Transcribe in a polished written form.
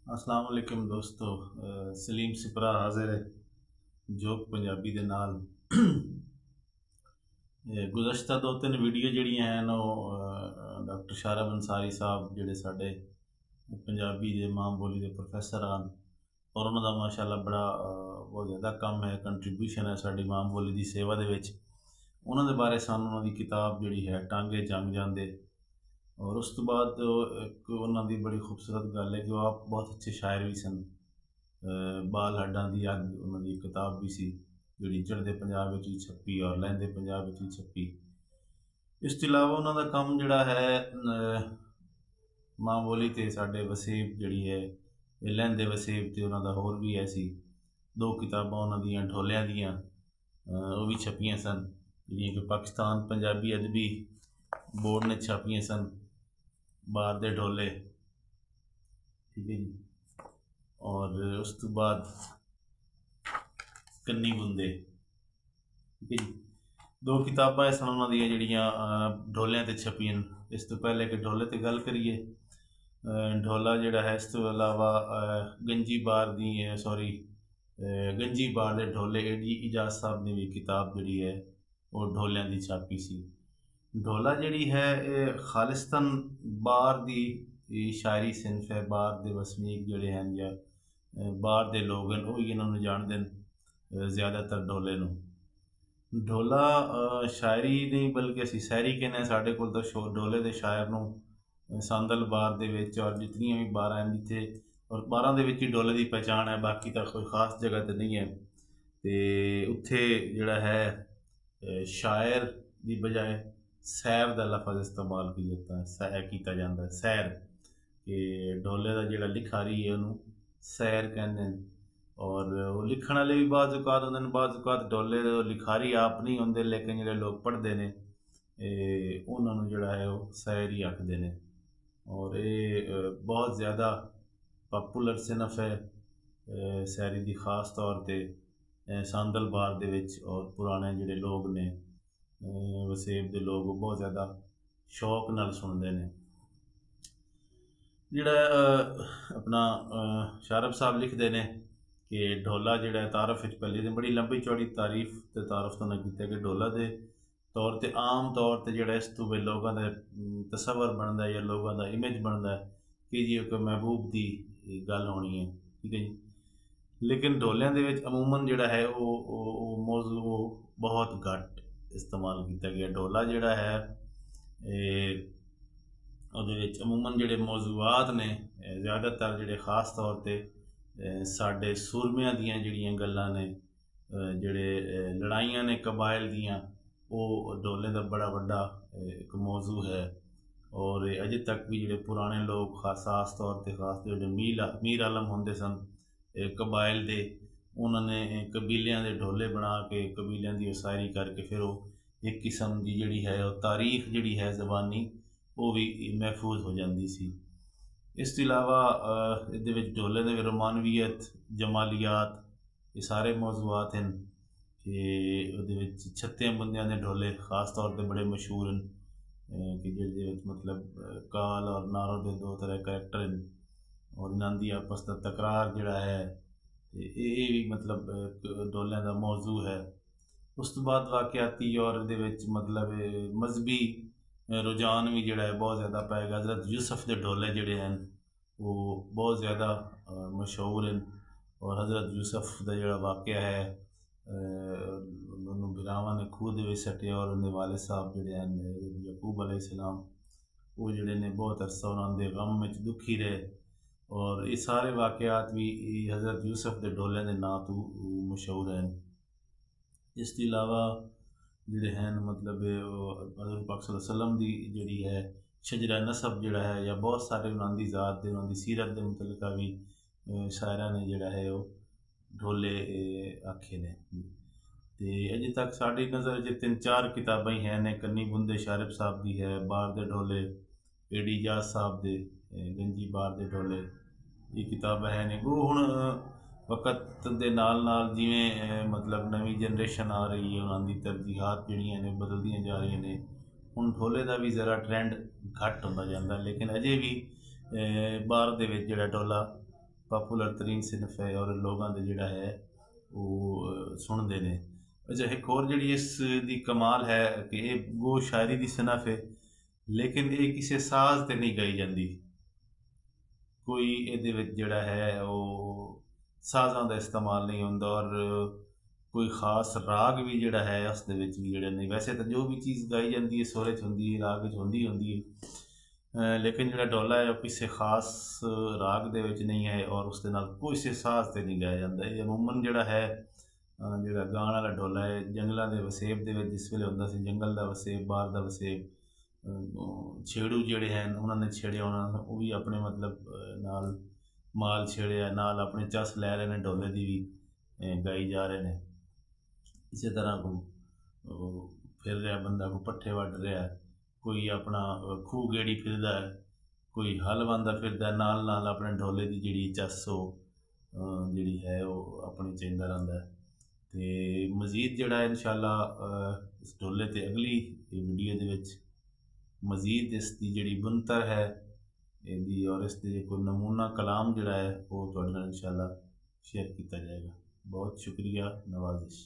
अस्सलाम वालेकुम दोस्तों। सलीम सिपरा हाजिर है जोक पंजाबी दे नाल। गुज़श्ता दो तीन वीडियो जड़ियाँ हैं डॉक्टर शारब अंसारी साहब जिहड़े साडे पंजाबी दे मां बोली दे प्रोफैसर आन और उन्हों दा माशाअल्लाह बड़ा बहुत ज़्यादा कम है, कंट्रीब्यूशन है साडी मां बोली दी सेवा दे विच। उन्हों दे बारे सानूं उन्हों दी किताब जिहड़ी है टांगे जंग जांदे और उस तो बाद एक उन्हों दी बड़ी खूबसूरत गल है कि वो आप बहुत अच्छे शायर भी सन। बाल हड्डां दी अग उन्हों दी किताब भी सी जिहड़ी चढ़दे पंजाब विच भी छपी और लैंदे पंजाब विच भी छपी। इस तो इलावा उन्हों दा कम जिहड़ा है मां बोली ते साडे वसेब जिहड़ी है लैंदे वसेब ते उन्हों दा होर भी ऐसी दो किताबां उन्हों दियां ढोलियां दियां वो भी छपियां सन जिहड़ियां कि पाकिस्तान पंजाबी अदबी बोर्ड ने छापियां सन। बार दे ढोले, ठीक है जी। और उस तो बाद कन्नी बुंदे, ठीक है जी। दो किताबां सन उन्हों दियां जिहड़ियां ढोलियां ते छपियां। इस तो पहले कि ढोले ते गल करिए, ढोला जिहड़ा है इस तो इलावा गंजी बार दी सॉरी गंजी बार दे ढोले एडी इजाज साहब ने भी किताब जिहड़ी है वो ढोलियां दी छापी सी। ढोला जिहड़ी है खालिस्तान बार दी शायरी सिनफ है। बार दे वसनीक जिहड़े हैं या बाहर दे लोग हैं वो इन्होंने जानते हैं ज़्यादातर ढोले नूं। ढोला शायरी नहीं बल्कि असी सैरी कहने साढ़े कोल तो ढोले दे शायर नूं सांदल बार दे विच और जितनियां भी बारां हैं जिथे और बारां दे विच ही ढोले की पहचान है, बाकी तो कोई खास जगह तो नहीं है। तो उत्थे जिहड़ा है शायर की बजाय सैर का लफज इस्तेमाल किया जाता है, सैर किया जाता है सैर कि ढोले का जिहड़ा लिखारी है उन्होंने सैर कहते हैं। और वो लिखण वाले भी बाज़ औकात होंदे ने, बाज़ औकात ढोले लिखारी आप नहीं होंदे लेकिन जिहड़े लोग पढ़ते हैं उन्होंने जिहड़ा है वो सैर ही आखते हैं। और ये बहुत ज़्यादा पॉपुलर सिनफ है सैरी की खास तौर पर सांदल बार दे विच और पुराने जिहड़े लोग ने वसेब दे लोग वो बहुत ज़्यादा शौक नाल सुनते हैं। जिहड़ा अपना शारब साहब लिखते हैं कि ढोला जिहड़ा तारफ विच पहले तो बड़ी लंबी चौड़ी तारीफ ते तारफ तो उन्हें किया कि ढोला दे तौर पर आम तौर पर जिहड़ा इस तो वे लोगों का तसवर बनता है या लोगों का इमेज बनता है कि जी एक महबूब की गल होनी है, ठीक है जी। लेकिन ढोलियां दे विच अमूमन जिहड़ा है वो मौजू वो बहुत घट इस्तेमाल किया गया। ढोला जिहड़ा है ਉਹਦੇ ਵਿੱਚ ਅਮੂਮਨ ਜਿਹੜੇ ਮੌਜ਼ੂਆਤ ਨੇ ਜ਼ਿਆਦਾਤਰ ਜਿਹੜੇ ਖਾਸ ਤੌਰ 'ਤੇ ਸਾਡੇ ਸੂਰਮਿਆਂ ਦੀਆਂ ਜਿਹੜੀਆਂ ਗੱਲਾਂ ਨੇ ਜਿਹੜੇ ਲੜਾਈਆਂ ਨੇ ਕਬਾਇਲ ਦੀਆਂ ਉਹ ਢੋਲੇ ਦਾ ਬੜਾ ਵੱਡਾ ਇੱਕ ਮੌਜ਼ੂ ਹੈ। ਔਰ ਅਜੇ ਤੱਕ ਵੀ ਜਿਹੜੇ ਪੁਰਾਣੇ ਲੋਕ ਖਾਸ ਤੌਰ 'ਤੇ ਖਾਸ ਜਿਹੜੇ ਮੀਰ ਆਲਮ ਹੁੰਦੇ ਸਨ ਕਬਾਇਲ ਦੇ, ਉਹਨਾਂ ਨੇ ਕਬੀਲਿਆਂ ਦੇ ਢੋਲੇ ਬਣਾ ਕੇ ਕਬੀਲਿਆਂ ਦੀ ਉਸਾਰੀ ਕਰਕੇ ਫਿਰ ਉਹ ਇੱਕ ਕਿਸਮ ਦੀ ਜਿਹੜੀ ਹੈ ਉਹ ਤਾਰੀਖ ਜਿਹੜੀ ਹੈ ਜ਼ਬਾਨੀ वो भी महफूज हो जाती सी। इस तो इलावा ये ढोले के रोमानवीयत जमालियात ये सारे मौजूआत हैं कि छत्तियां बंदियां के ढोले खास तौर पर बड़े मशहूर हैं कि जिहदे मतलब काल और नारो के दो तरह करैक्टर हैं और इन्हां दी आपस का तकरार जिहड़ा है ये भी मतलब ढोलियां का मौजू है। उस तो बाद वाकयाती और मतलब मजहबी रुझान भी जोड़ा है बहुत ज़्यादा पाएगा। हज़रत यूसुफ के ढोले जोड़े हैं वो बहुत ज़्यादा मशहूर हैं और हज़रत यूसुफ का जोड़ा वाक़या है उन्होंने बिरावां ने खूह दे विच सट्टिया और उन्हें वाले साहब जोड़े हैं यकूब अलैहिस्सलाम वो जोड़े ने बहुत अरसा उन्होंने गम में दुखी रहे और ये सारे वाक़यात भी हज़रत यूसुफ के ढोले के नाँ तो मशहूर हैं। इस तो इलावा जिहड़े हैं मतलब हज़रत पाक सल्लल्लाहु अलैहि वसल्लम की जिहड़ी है शजरा नसब जिहड़ा है या बहुत सारे उन्होंने ज़ात दे उन्होंने सीरत के मुतलका भी शायरा ने जिहड़ा है वो ढोले आखे ने। तो अजे तक साड़ी नज़र च तीन चार किताबां ही हैं ने कन्नी बुंदे शारिब साहब की है, बार दे ढोले एडी इजाज साहब दे गंजी बार दे ढोले ये किताबां है ने। वो हुण वक्त के नाल नाल जिमें मतलब नवी जनरेशन आ रही है उन्होंने तरजीहात जिहड़ियां ने बदलदियां जा रही ने। हुण ढोले का भी ज़रा ट्रेंड घट होंदा जांदा लेकिन अजे भी बाहर दे विच जिहड़ा ढोला ਪੋਪੂਲਰ ਤਰੀਨ ਸਿਨਫ ਹੈ ਔਰ ਲੋਕਾਂ ਦੇ ਜਿਹੜਾ ਹੈ ਉਹ ਸੁਣਦੇ ਨੇ। ਅੱਛਾ, ਇੱਕ ਹੋਰ ਜਿਹੜੀ ਇਸ ਦੀ ਕਮਾਲ ਹੈ ਕਿ ਇਹ ਉਹ ਸ਼ਾਇਰੀ ਦੀ ਸਨਫ ਹੈ, ਲੇਕਿਨ ਇਹ ਕਿਸੇ ਸਾਜ਼ ਤੇ ਨਹੀਂ ਗਾਈ ਜਾਂਦੀ। ਕੋਈ ਇਹਦੇ ਵਿੱਚ ਜਿਹੜਾ ਹੈ ਉਹ ਸਾਜ਼ਾਂ ਦਾ ਇਸਤੇਮਾਲ ਨਹੀਂ ਹੁੰਦਾ, ਔਰ ਕੋਈ ख़ास ਰਾਗ ਵੀ ਜਿਹੜਾ ਹੈ ਉਸ ਦੇ ਵਿੱਚ ਵੀ ਜਿਹੜੇ ਨਹੀਂ। ਵੈਸੇ ਤਾਂ ਜੋ ਵੀ ਚੀਜ਼ ਗਾਈ ਜਾਂਦੀ ਹੈ ਸੁਰ 'ਚ ਹੁੰਦੀ ਹੈ, ਰਾਗ ਵਿੱਚ ਹੁੰਦੀ ਹੈ, ਲੇਕਿਨ ਜਿਹੜਾ ਡੋਲਾ ਹੈ ਉਹ ਕਿਸੇ ख़ास ਰਾਗ ਦੇ ਵਿੱਚ ਨਹੀਂ ਹੈ ਔਰ ਉਸ ਦੇ ਨਾਲ ਕਿਸੇ ਸਾਜ਼ 'ਤੇ ਨਹੀਂ ਗਾਇਆ ਜਾਂਦਾ। ਇਹ ਅਮੂਮਨ ਜਿਹੜਾ ਹੈ ਜਿਹੜਾ ਗਾਣ ਵਾਲਾ ਡੋਲਾ ਹੈ ਜੰਗਲਾਂ ਦੇ ਵਸੇਬ ਦੇ ਵਿੱਚ ਜਿਸ ਵੇਲੇ ਹੁੰਦਾ ਸੀ, ਜੰਗਲ ਦਾ ਵਸੇਬ, ਬਾਹਰ ਦਾ ਵਸੇਬ, ਛੇੜੂ ਜਿਹੜੇ ਹਨ ਉਹਨਾਂ ਨੇ ਛੇੜਿਆ, ਉਹਨਾਂ ਉਹ ਵੀ ਆਪਣੇ ਮਤਲਬ ਨਾਲ ਮਾਲ ਛੇੜਿਆ, ਨਾਲ ਆਪਣੇ ਚੱਸ ਲੈ ਰਹੇ ਨੇ, ਡੋਲੇ ਦੀ ਵੀ ਗਾਈ ਜਾ ਰਹੇ ਨੇ। ਇਸੇ ਤਰ੍ਹਾਂ ਕੋ ਫਿਰ ਰਿਹਾ ਬੰਦਾ, ਕੋਈ ਪੱਠੇ ਵੱਢ ਰਿਹਾ, ਕੋਈ ਆਪਣਾ ਖੂਹ ਗੇੜੀ ਫਿਰਦਾ ਹੈ, ਕੋਈ ਹਲ ਵਾਂਦਾ ਫਿਰਦਾ, ਨਾਲ ਨਾਲ ਆਪਣੇ ਢੋਲੇ ਦੀ ਜਿਹੜੀ ਚੱਸ ਉਹ ਜਿਹੜੀ ਹੈ ਉਹ ਆਪਣੀ ਚੈਂਦਾ ਰਹਿੰਦਾ ਹੈ। ਤੇ ਮਜ਼ੀਦ ਜਿਹੜਾ ਇਨਸ਼ਾਅੱਲਾ ਇਸ ਢੋਲੇ 'ਤੇ ਅਗਲੀ ਵੀਡੀਓ ਦੇ ਵਿੱਚ ਮਜ਼ੀਦ ਇਸ ਦੀ ਜਿਹੜੀ ਬੁਨਤਰ ਹੈ ਇਹਦੀ ਔਰ ਇਸ ਦੇ ਕੋਈ ਨਮੂਨਾ ਕਲਾਮ ਜਿਹੜਾ ਹੈ ਉਹ ਤੁਹਾਡੇ ਨਾਲ ਇਨਸ਼ਾਅੱਲਾ ਸ਼ੇਅਰ ਕੀਤਾ ਜਾਏਗਾ। ਬਹੁਤ ਸ਼ੁਕਰੀਆ, ਨਵਾਜ਼ਿਸ਼।